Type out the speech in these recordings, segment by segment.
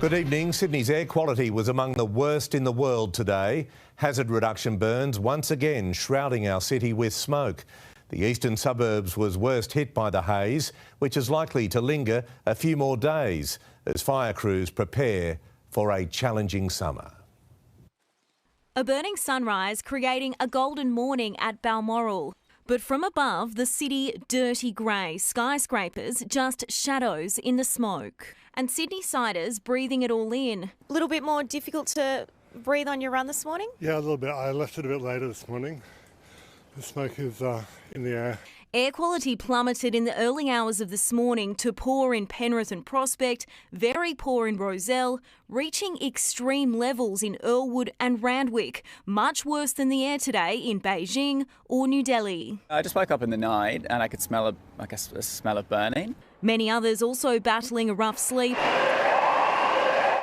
Good evening. Sydney's air quality was among the worst in the world today. Hazard reduction burns once again shrouding our city with smoke. The eastern suburbs was worst hit by the haze, which is likely to linger a few more days as fire crews prepare for a challenging summer. A burning sunrise creating a golden morning at Balmoral. But from above, the city dirty grey, skyscrapers just shadows in the smoke. And Sydney-siders breathing it all in. A little bit more difficult to breathe on your run this morning? Yeah, a little bit. I left it a bit later this morning. The smoke is in the air. Air quality plummeted in the early hours of this morning to poor in Penrith and Prospect, very poor in Rozelle, reaching extreme levels in Earlwood and Randwick, much worse than the air today in Beijing or New Delhi. I just woke up in the night and I could smell a smell of burning. Many others also battling a rough sleep.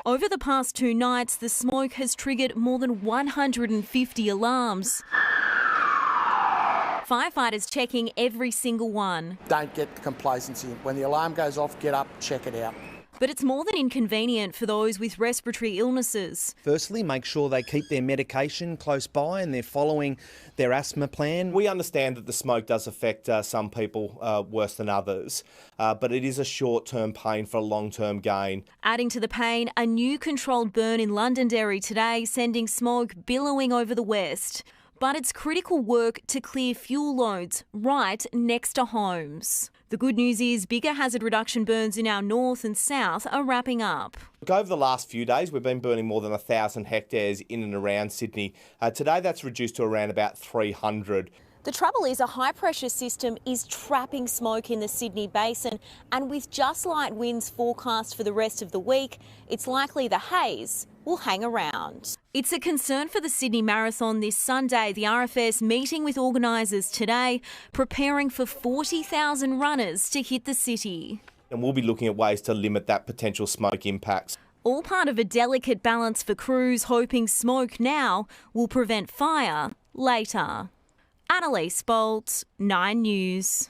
Over the past 2 nights, the smoke has triggered more than 150 alarms. Firefighters checking every single one. Don't get the complacency. When the alarm goes off, get up, check it out. But it's more than inconvenient for those with respiratory illnesses. Firstly, make sure they keep their medication close by and they're following their asthma plan. We understand that the smoke does affect some people worse than others, but it is a short-term pain for a long-term gain. Adding to the pain, a new controlled burn in Londonderry today, sending smoke billowing over the west. But it's critical work to clear fuel loads right next to homes. The good news is bigger hazard reduction burns in our north and south are wrapping up. Over the last few days, we've been burning more than 1,000 hectares in and around Sydney. Today, that's reduced to around about 300. The trouble is a high-pressure system is trapping smoke in the Sydney Basin, and with just light winds forecast for the rest of the week, it's likely the haze will hang around. It's a concern for the Sydney Marathon this Sunday. The RFS meeting with organisers today, preparing for 40,000 runners to hit the city. And we'll be looking at ways to limit that potential smoke impacts. All part of a delicate balance for crews, hoping smoke now will prevent fire later. Annalise Bolt, 9 News.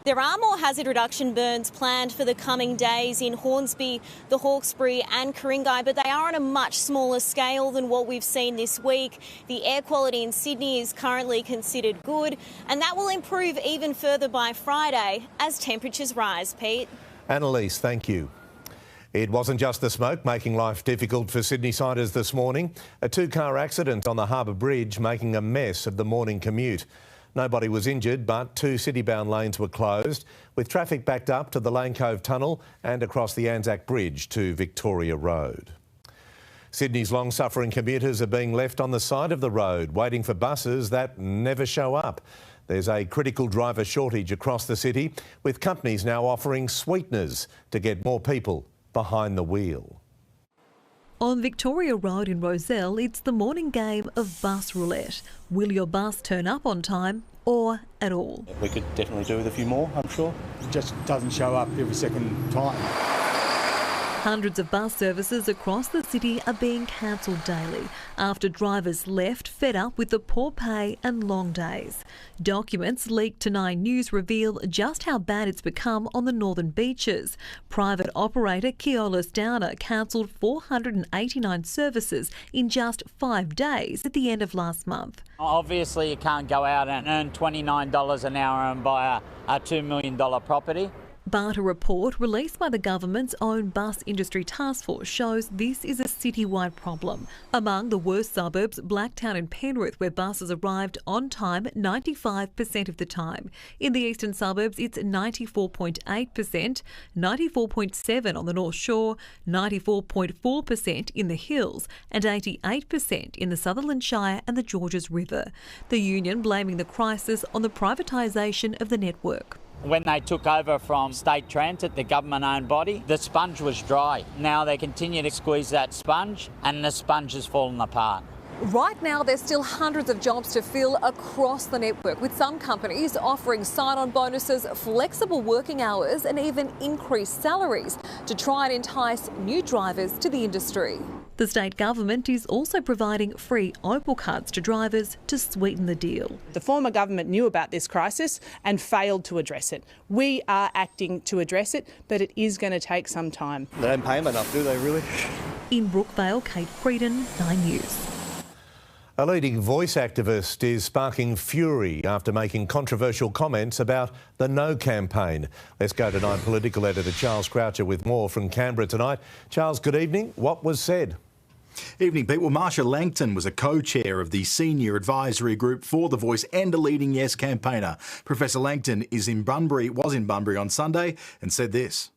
There are more hazard reduction burns planned for the coming days in Hornsby, the Hawkesbury and Ku-ring-gai, but they are on a much smaller scale than what we've seen this week. The air quality in Sydney is currently considered good, and that will improve even further by Friday as temperatures rise. Pete? Annalise, thank you. It wasn't just the smoke making life difficult for Sydney-siders this morning. A 2-car accident on the Harbour Bridge making a mess of the morning commute. Nobody was injured, but 2 city-bound lanes were closed, with traffic backed up to the Lane Cove Tunnel and across the Anzac Bridge to Victoria Road. Sydney's long-suffering commuters are being left on the side of the road, waiting for buses that never show up. There's a critical driver shortage across the city, with companies now offering sweeteners to get more people behind the wheel. On Victoria Road in Rozelle, it's the morning game of bus roulette. Will your bus turn up on time or at all? We could definitely do with a few more, I'm sure. It just doesn't show up every second time. Hundreds of bus services across the city are being cancelled daily after drivers left fed up with the poor pay and long days. Documents leaked to 9 News reveal just how bad it's become on the northern beaches. Private operator Keolis Downer cancelled 489 services in just 5 days at the end of last month. Obviously you can't go out and earn $29 an hour and buy a $2 million property. But a report released by the government's own bus industry task force shows this is a citywide problem. Among the worst suburbs, Blacktown and Penrith, where buses arrived on time 95% of the time. In the eastern suburbs, it's 94.8%, 94.7% on the North Shore, 94.4% in the Hills, and 88% in the Sutherland Shire and the Georges River. The union blaming the crisis on the privatisation of the network. When they took over from State Transit, the government-owned body, the sponge was dry. Now they continue to squeeze that sponge and the sponge has fallen apart. Right now, there's still hundreds of jobs to fill across the network, with some companies offering sign-on bonuses, flexible working hours and even increased salaries to try and entice new drivers to the industry. The state government is also providing free Opal cards to drivers to sweeten the deal. The former government knew about this crisis and failed to address it. We are acting to address it, but it is going to take some time. They don't pay them enough, do they really? In Brookvale, Kate Creedon, 9 News. A leading voice activist is sparking fury after making controversial comments about the No campaign. Let's go to Nine political editor Charles Croucher with more from Canberra tonight. Charles, good evening. What was said? Evening, Pete. Well, Marsha Langton was a co-chair of the senior advisory group for The Voice and a leading Yes campaigner. Professor Langton was in Bunbury on Sunday and said this.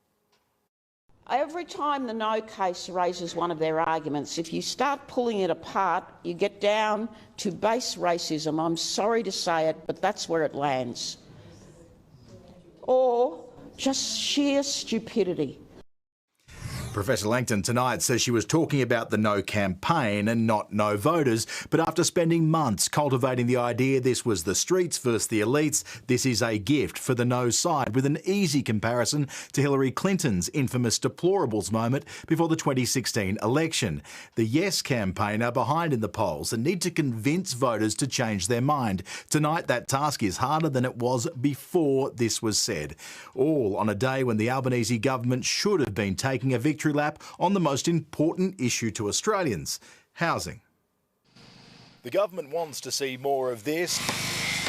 Every time the No case raises one of their arguments, if you start pulling it apart, you get down to base racism. I'm sorry to say it, but that's where it lands. Or just sheer stupidity. Professor Langton tonight says she was talking about the No campaign and not No voters, but after spending months cultivating the idea this was the streets versus the elites, this is a gift for the No side, with an easy comparison to Hillary Clinton's infamous deplorables moment before the 2016 election. The Yes campaigner behind in the polls and need to convince voters to change their mind. Tonight that task is harder than it was before this was said. All on a day when the Albanese government should have been taking a victory lap on the most important issue to Australians, housing. The government wants to see more of this,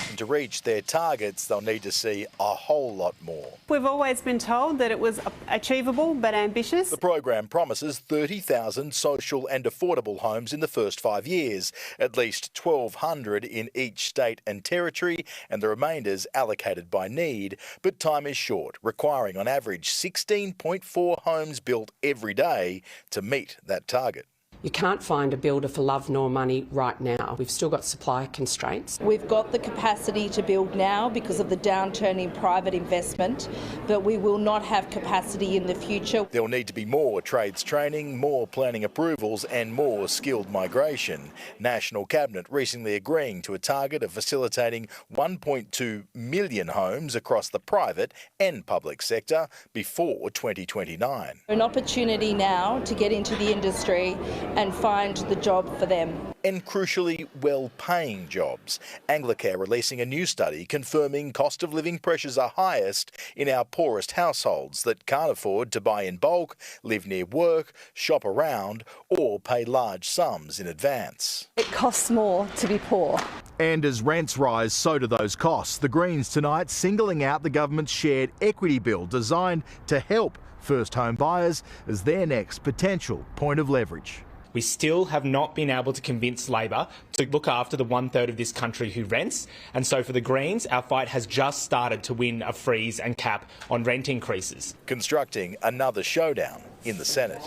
and to reach their targets, they'll need to see a whole lot more. We've always been told that it was achievable but ambitious. The program promises 30,000 social and affordable homes in the first 5 years, at least 1,200 in each state and territory, and the remainders allocated by need. But time is short, requiring on average 16.4 homes built every day to meet that target. You can't find a builder for love nor money right now. We've still got supply constraints. We've got the capacity to build now because of the downturn in private investment, but we will not have capacity in the future. There'll need to be more trades training, more planning approvals and more skilled migration. National Cabinet recently agreeing to a target of facilitating 1.2 million homes across the private and public sector before 2029. An opportunity now to get into the industry and find the job for them. And crucially, well-paying jobs. Anglicare releasing a new study confirming cost of living pressures are highest in our poorest households that can't afford to buy in bulk, live near work, shop around or pay large sums in advance. It costs more to be poor. And as rents rise, so do those costs. The Greens tonight singling out the government's shared equity bill designed to help first home buyers as their next potential point of leverage. We still have not been able to convince Labor to look after the 1/3 of this country who rents. And so for the Greens, our fight has just started to win a freeze and cap on rent increases. Constructing another showdown in the Senate.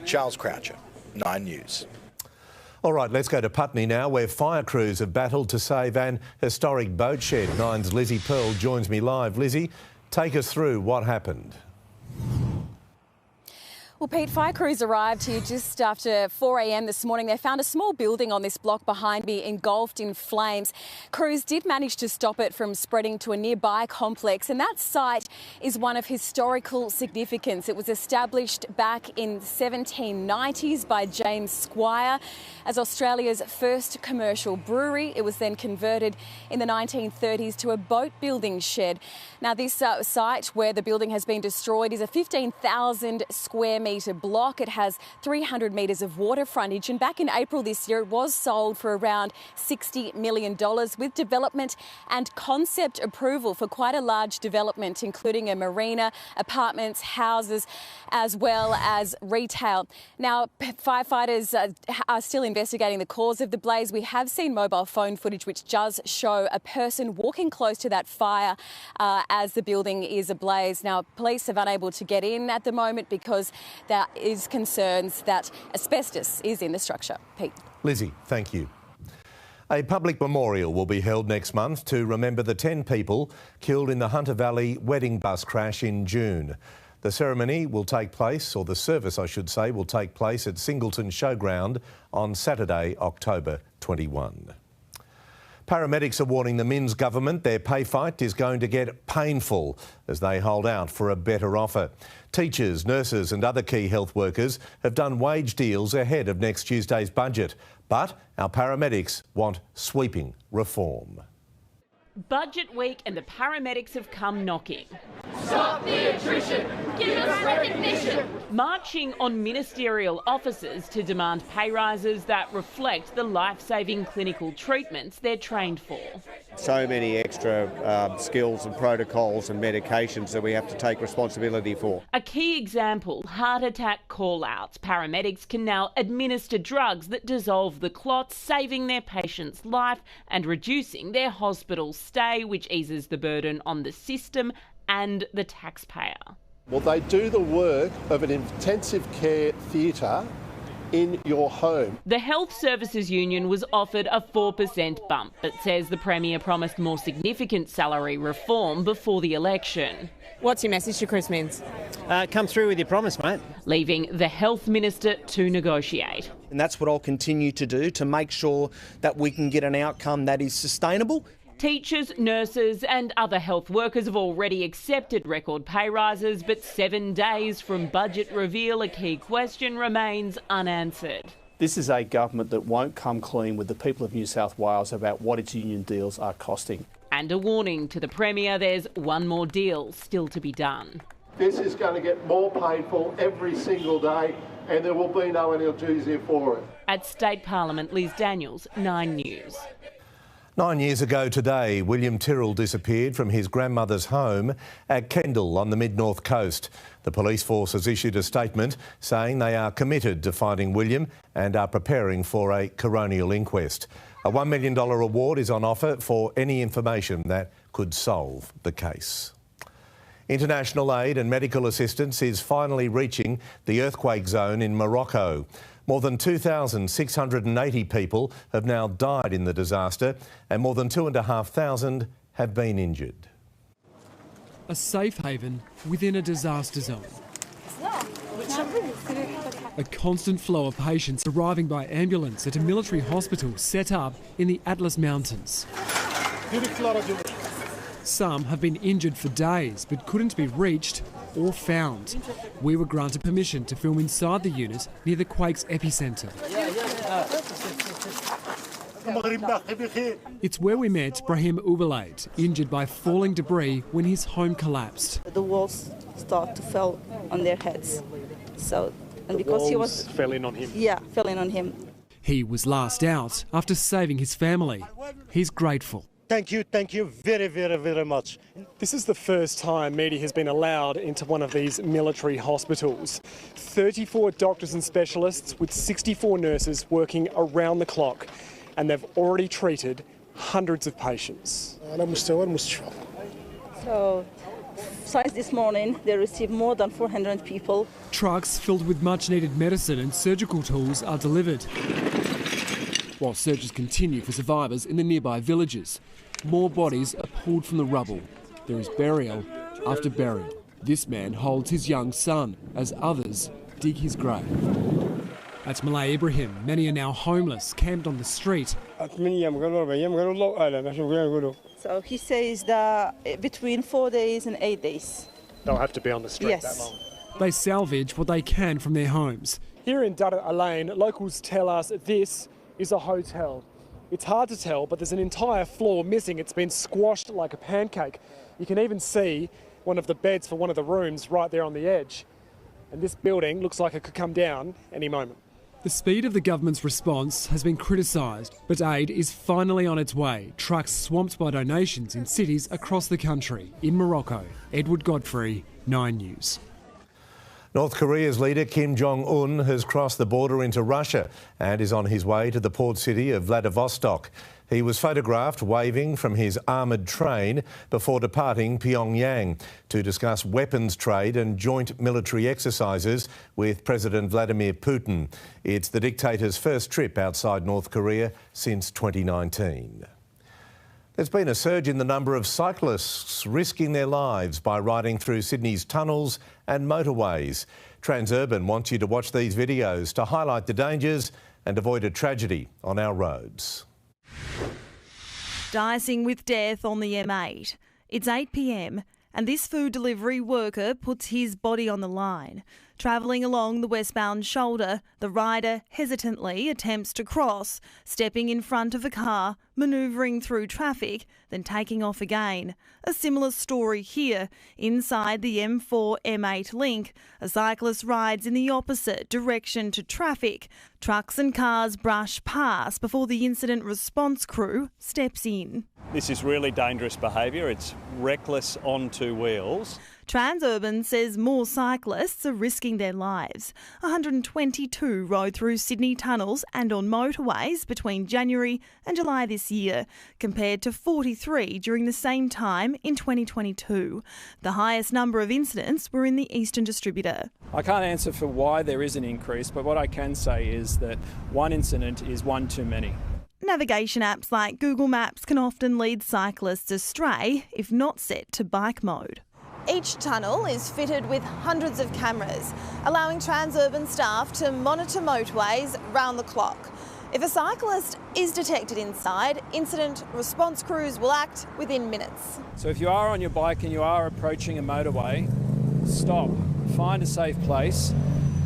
Charles Croucher, 9 News. All right, let's go to Putney now, where fire crews have battled to save an historic boat shed. Nine's Lizzie Pearl joins me live. Lizzie, take us through what happened. Well, Pete, fire crews arrived here just after 4 a.m. this morning. They found a small building on this block behind me engulfed in flames. Crews did manage to stop it from spreading to a nearby complex, and that site is one of historical significance. It was established back in the 1790s by James Squire as Australia's first commercial brewery. It was then converted in the 1930s to a boat building shed. Now, this site where the building has been destroyed is a 15,000 square metre block. It has 300 metres of water frontage, and back in April this year it was sold for around $60 million with development and concept approval for quite a large development, including a marina, apartments, houses, as well as retail. Now, firefighters are still investigating the cause of the blaze. We have seen mobile phone footage which does show a person walking close to that fire as the building is ablaze. Now, police are unable to get in at the moment because there is concerns that asbestos is in the structure. Pete. Lizzie, thank you. A public memorial will be held next month to remember the 10 people killed in the Hunter Valley wedding bus crash in June. The ceremony will take place, or the service I should say, will take place at Singleton Showground on Saturday, October 21. Paramedics are warning the Minns government their pay fight is going to get painful as they hold out for a better offer. Teachers, nurses and other key health workers have done wage deals ahead of next Tuesday's budget, but our paramedics want sweeping reform. Budget week and the paramedics have come knocking. Stop the attrition! Give us recognition! Marching on ministerial offices to demand pay rises that reflect the life-saving clinical treatments they're trained for. So many extra skills and protocols and medications that we have to take responsibility for. A key example, heart attack call-outs. Paramedics can now administer drugs that dissolve the clots, saving their patient's life and reducing their hospital stay, which eases the burden on the system and the taxpayer. Well, they do the work of an intensive care theatre in your home. The Health Services Union was offered a 4% bump, but says the Premier promised more significant salary reform before the election. What's your message to Chris Minns? Come through with your promise, mate. Leaving the Health Minister to negotiate. And that's what I'll continue to do to make sure that we can get an outcome that is sustainable. Teachers, nurses and other health workers have already accepted record pay rises, but 7 days from budget reveal, a key question remains unanswered. This is a government that won't come clean with the people of New South Wales about what its union deals are costing. And a warning to the Premier, there's one more deal still to be done. This is going to get more painful every single day and there will be no analgesia for it. At State Parliament, Liz Daniels, 9 News. 9 years ago today, William Tyrrell disappeared from his grandmother's home at Kendall on the mid-north coast. The police force has issued a statement saying they are committed to finding William and are preparing for a coronial inquest. A $1 million reward is on offer for any information that could solve the case. International aid and medical assistance is finally reaching the earthquake zone in Morocco. More than 2,680 people have now died in the disaster and more than 2,500 have been injured. A safe haven within a disaster zone. A constant flow of patients arriving by ambulance at a military hospital set up in the Atlas Mountains. Some have been injured for days but couldn't be reached or found. We were granted permission to film inside the unit near the quake's epicentre. It's where we met Brahim Ubelaid, injured by falling debris when his home collapsed. The walls start to fall on their heads. And because he was fell in on him. Yeah, fell in on him. He was last out after saving his family. He's grateful. Thank you very, very, very much. This is the first time media has been allowed into one of these military hospitals. 34 doctors and specialists with 64 nurses working around the clock, and they've already treated hundreds of patients. So, since this morning, they received more than 400 people. Trucks filled with much-needed medicine and surgical tools are delivered, while searches continue for survivors in the nearby villages. More bodies are pulled from the rubble. There is burial after burial. This man holds his young son as others dig his grave. At Malay Ibrahim, many are now homeless, camped on the street. So he says that between 4 days and 8 days. They'll have to be on the street Yes. that long. They salvage what they can from their homes. Here in Dar Alain, locals tell us this is a hotel. It's hard to tell, but there's an entire floor missing. It's been squashed like a pancake. You can even see one of the beds for one of the rooms right there on the edge. And this building looks like it could come down any moment. The speed of the government's response has been criticised, but aid is finally on its way. Trucks swamped by donations in cities across the country. In Morocco, Edward Godfrey, 9 News. North Korea's leader Kim Jong-un has crossed the border into Russia and is on his way to the port city of Vladivostok. He was photographed waving from his armoured train before departing Pyongyang to discuss weapons trade and joint military exercises with President Vladimir Putin. It's the dictator's first trip outside North Korea since 2019. There's been a surge in the number of cyclists risking their lives by riding through Sydney's tunnels and motorways. Transurban wants you to watch these videos to highlight the dangers and avoid a tragedy on our roads. Dicing with death on the M8. It's 8 p.m. and this food delivery worker puts his body on the line. Travelling along the westbound shoulder, the rider hesitantly attempts to cross, stepping in front of a car, manoeuvring through traffic, then taking off again. A similar story here. Inside the M4-M8 link, a cyclist rides in the opposite direction to traffic. Trucks and cars brush past before the incident response crew steps in. This is really dangerous behaviour. It's reckless on two wheels. Transurban says more cyclists are risking their lives. 122 rode through Sydney tunnels and on motorways between January and July this year, compared to 43 during the same time in 2022. The highest number of incidents were in the Eastern Distributor. I can't answer for why there is an increase, but what I can say is that one incident is one too many. Navigation apps like Google Maps can often lead cyclists astray if not set to bike mode. Each tunnel is fitted with hundreds of cameras, allowing Transurban staff to monitor motorways round the clock. If a cyclist is detected inside, incident response crews will act within minutes. So if you are on your bike and you are approaching a motorway, stop, find a safe place.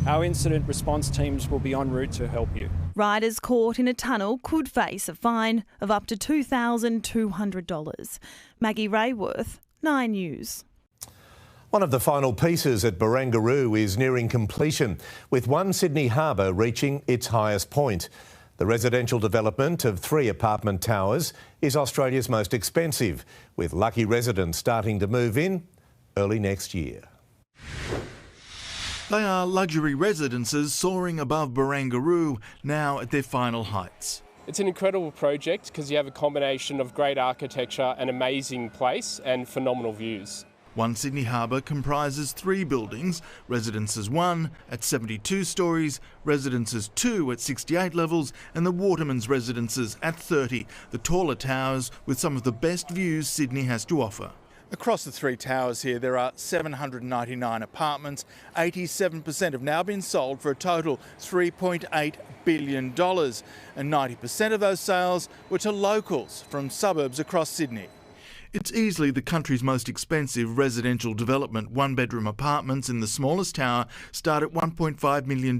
Our incident response teams will be en route to help you. Riders caught in a tunnel could face a fine of up to $2,200. Maggie Rayworth, 9 News. One of the final pieces at Barangaroo is nearing completion, with One Sydney Harbour reaching its highest point. The residential development of 3 apartment towers is Australia's most expensive, with lucky residents starting to move in early next year. They are luxury residences soaring above Barangaroo, now at their final heights. It's an incredible project because you have a combination of great architecture, an amazing place and phenomenal views. One Sydney Harbour comprises 3 buildings, Residences 1 at 72 storeys, Residences 2 at 68 levels and the Waterman's Residences at 30, the taller towers with some of the best views Sydney has to offer. Across the 3 towers here there are 799 apartments, 87% have now been sold for a total $3.8 billion and 90% of those sales were to locals from suburbs across Sydney. It's easily the country's most expensive residential development. 1-bedroom apartments in the smallest tower start at $1.5 million,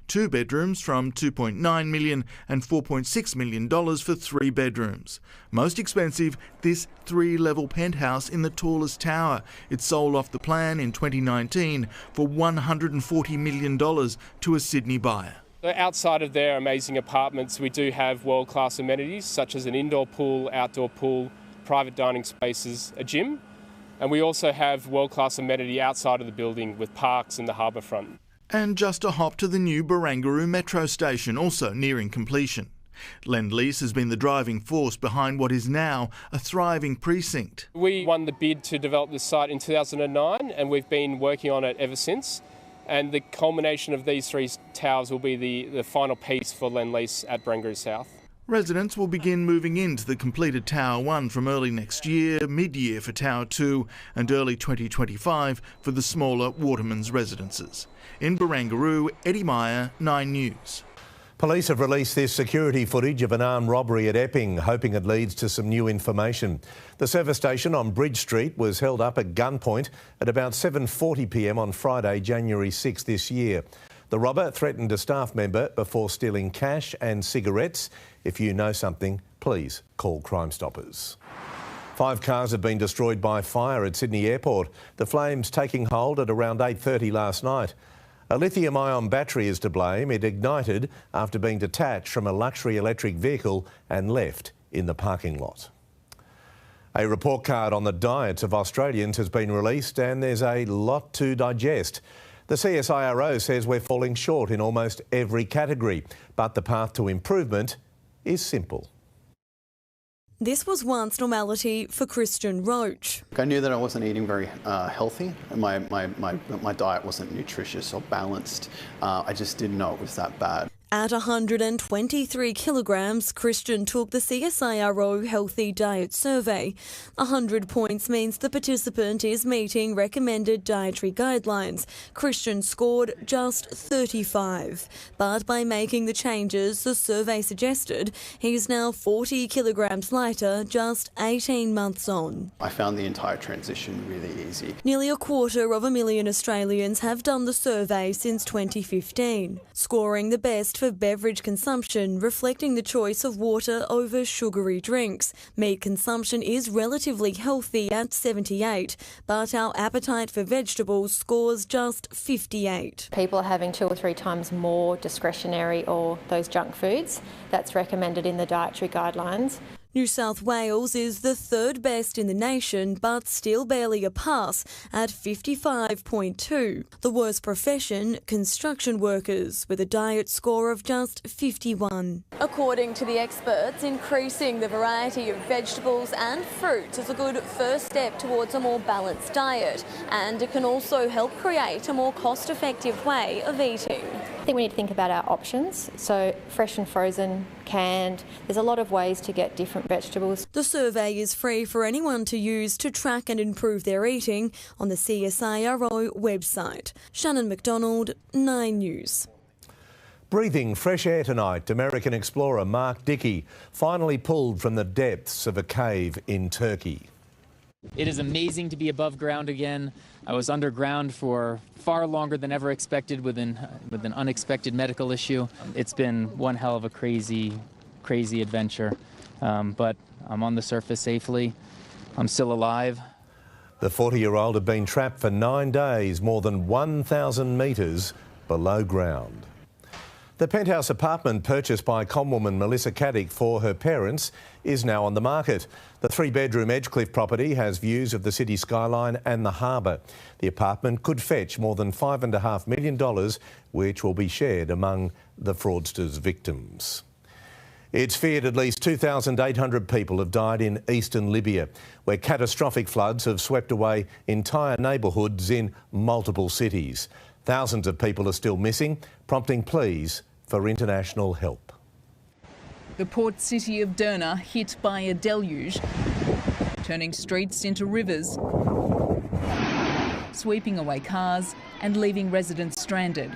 2 bedrooms from $2.9 million and $4.6 million for 3 bedrooms. Most expensive, this 3-level penthouse in the tallest tower. It sold off the plan in 2019 for $140 million to a Sydney buyer. Outside of their amazing apartments, we do have world-class amenities such as an indoor pool, outdoor pool, private dining spaces, a gym, and we also have world-class amenity outside of the building with parks and the harbour front. And just a hop to the new Barangaroo metro station, also nearing completion. Lend-Lease has been the driving force behind what is now a thriving precinct. We won the bid to develop this site in 2009 and we've been working on it ever since. And the culmination of these 3 towers will be the final piece for Lend-Lease at Barangaroo South. Residents will begin moving into the completed Tower 1 from early next year, mid-year for Tower 2 and early 2025 for the smaller Waterman's residences. In Barangaroo, Eddie Meyer, 9 News. Police have released this security footage of an armed robbery at Epping, hoping it leads to some new information. The service station on Bridge Street was held up at gunpoint at about 7:40 p.m. on Friday, January 6 this year. The robber threatened a staff member before stealing cash and cigarettes. If you know something, please call Crime Stoppers. 5 cars have been destroyed by fire at Sydney Airport, the flames taking hold at around 8:30 last night. A lithium-ion battery is to blame. It ignited after being detached from a luxury electric vehicle and left in the parking lot. A report card on the diets of Australians has been released and there's a lot to digest. The CSIRO says we're falling short in almost every category, but the path to improvement is simple. This was once normality for Christian Roach. I knew that I wasn't eating very healthy. My diet wasn't nutritious or balanced. I just didn't know it was that bad. At 123 kilograms, Christian took the CSIRO Healthy Diet Survey. 100 points means the participant is meeting recommended dietary guidelines. Christian scored just 35. But by making the changes the survey suggested, he's now 40 kilograms lighter just 18 months on. I found the entire transition really easy. Nearly 250,000 Australians have done the survey since 2015, scoring the best for beverage consumption, reflecting the choice of water over sugary drinks. Meat consumption is relatively healthy at 78, but our appetite for vegetables scores just 58. People are having 2 or 3 times more discretionary or those junk foods. That's recommended in the dietary guidelines. New South Wales is the third best in the nation, but still barely a pass at 55.2. The worst profession, construction workers, with a diet score of just 51. According to the experts, increasing the variety of vegetables and fruits is a good first step towards a more balanced diet, and it can also help create a more cost-effective way of eating. I think we need to think about our options. So fresh and frozen, canned, there's a lot of ways to get different vegetables. The survey is free for anyone to use to track and improve their eating on the CSIRO website. Shannon McDonald, 9 News. Breathing fresh air tonight, American explorer Mark Dickey finally pulled from the depths of a cave in Turkey. It is amazing to be above ground again. I was underground for far longer than ever expected with an unexpected medical issue. It's been one hell of a crazy adventure, but I'm on the surface safely. I'm still alive. The 40-year-old had been trapped for 9 days, more than 1,000 metres below ground. The penthouse apartment purchased by conwoman Melissa Caddick for her parents is now on the market. The 3-bedroom Edgecliff property has views of the city skyline and the harbour. The apartment could fetch more than $5.5 million, which will be shared among the fraudsters' victims. It's feared at least 2,800 people have died in eastern Libya, where catastrophic floods have swept away entire neighbourhoods in multiple cities. Thousands of people are still missing, prompting pleas for international help. The port city of Derna hit by a deluge, turning streets into rivers, sweeping away cars and leaving residents stranded.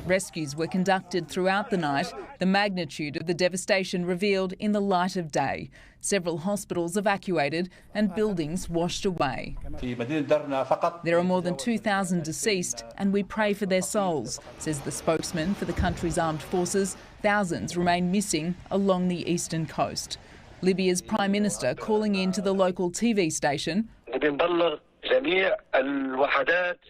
Rescues were conducted throughout the night, the magnitude of the devastation revealed in the light of day. Several hospitals evacuated and buildings washed away. There are more than 2,000 deceased and we pray for their souls, says the spokesman for the country's armed forces. Thousands remain missing along the eastern coast. Libya's Prime Minister calling in to the local TV station,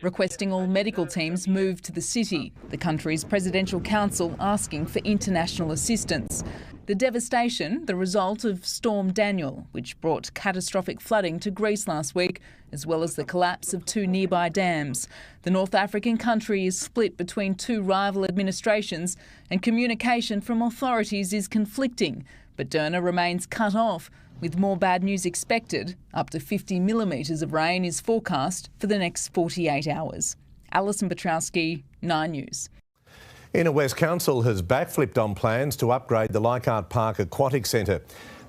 requesting all medical teams move to the city. The country's presidential council asking for international assistance. The devastation, the result of Storm Daniel, which brought catastrophic flooding to Greece last week, as well as the collapse of 2 nearby dams. The North African country is split between 2 rival administrations and communication from authorities is conflicting. But Derna remains cut off, with more bad news expected. Up to 50 millimetres of rain is forecast for the next 48 hours. Alison Petrowski, 9 News. Inner West Council has backflipped on plans to upgrade the Leichhardt Park Aquatic Centre.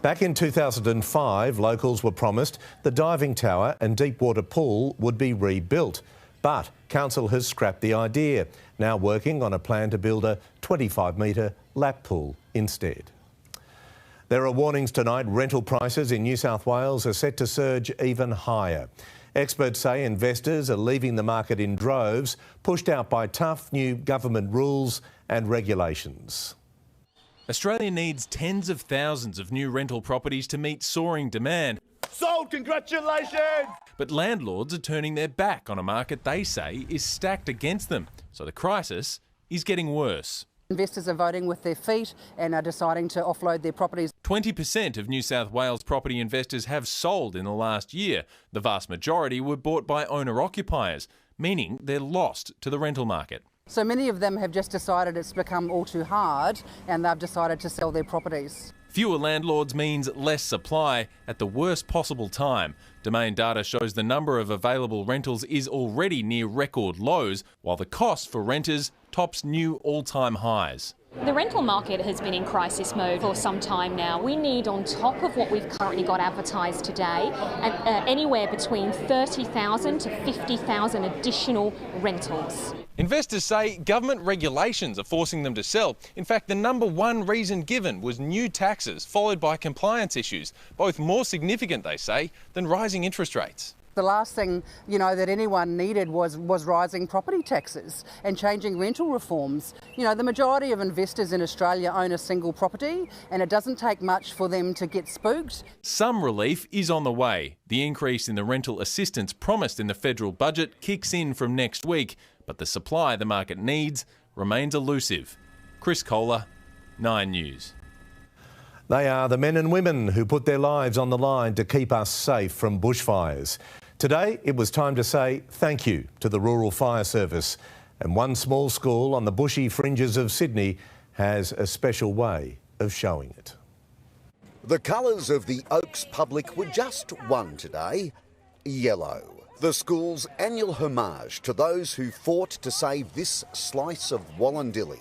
Back in 2005, locals were promised the diving tower and deep-water pool would be rebuilt. But Council has scrapped the idea, now working on a plan to build a 25-metre lap pool instead. There are warnings tonight. Rental prices in New South Wales are set to surge even higher. Experts say investors are leaving the market in droves, pushed out by tough new government rules and regulations. Australia needs tens of thousands of new rental properties to meet soaring demand. Sold! Congratulations! But landlords are turning their back on a market they say is stacked against them. So the crisis is getting worse. Investors are voting with their feet and are deciding to offload their properties. 20% of New South Wales property investors have sold in the last year. The vast majority were bought by owner-occupiers, meaning they're lost to the rental market. So many of them have just decided it's become all too hard and they've decided to sell their properties. Fewer landlords means less supply at the worst possible time. Domain data shows the number of available rentals is already near record lows, while the cost for renters tops new all-time highs. The rental market has been in crisis mode for some time now. We need, on top of what we've currently got advertised today, anywhere between 30,000 to 50,000 additional rentals. Investors say government regulations are forcing them to sell. In fact, the number one reason given was new taxes, followed by compliance issues, both more significant, they say, than rising interest rates. The last thing, that anyone needed was rising property taxes and changing rental reforms. The majority of investors in Australia own a single property, and it doesn't take much for them to get spooked. Some relief is on the way. The increase in the rental assistance promised in the federal budget kicks in from next week, but the supply the market needs remains elusive. Chris Kohler, 9 News. They are the men and women who put their lives on the line to keep us safe from bushfires. Today, it was time to say thank you to the Rural Fire Service, and one small school on the bushy fringes of Sydney has a special way of showing it. The colours of the Oaks Public were just one today: yellow. The school's annual homage to those who fought to save this slice of Wallandilly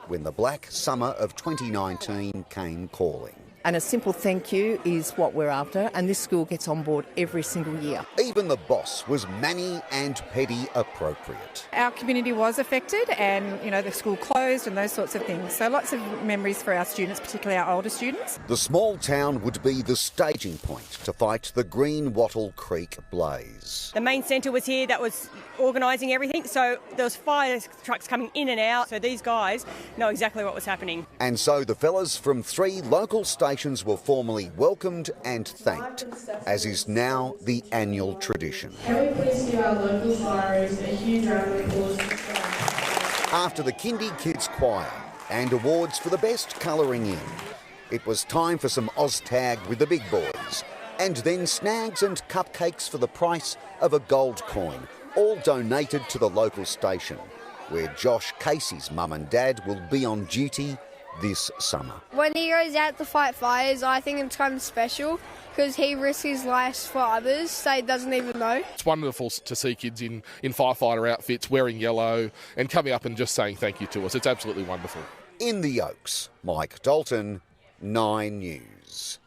when the black summer of 2019 came calling. And a simple thank you is what we're after, and this school gets on board every single year. Even the boss was Manny and Petty appropriate. Our community was affected and, the school closed and those sorts of things. So lots of memories for our students, particularly our older students. The small town would be the staging point to fight the Green Wattle Creek blaze. The main centre was here that was organising everything, so there was fire trucks coming in and out, so these guys know exactly what was happening. And so the fellas from 3 local stations were formally welcomed and thanked, as is now the annual tradition. Can we please give our local fireys a huge round of applause? After the Kindy Kids Choir and awards for the best colouring in, it was time for some OzTag with the big boys, and then snags and cupcakes for the price of a gold coin, all donated to the local station, where Josh Casey's mum and dad will be on duty this summer. When he goes out to fight fires, I think it's kind of special because he risks his life for others, so he doesn't even know. It's wonderful to see kids in firefighter outfits, wearing yellow and coming up and just saying thank you to us. It's absolutely wonderful. In the Oaks, Mike Dalton, 9 News.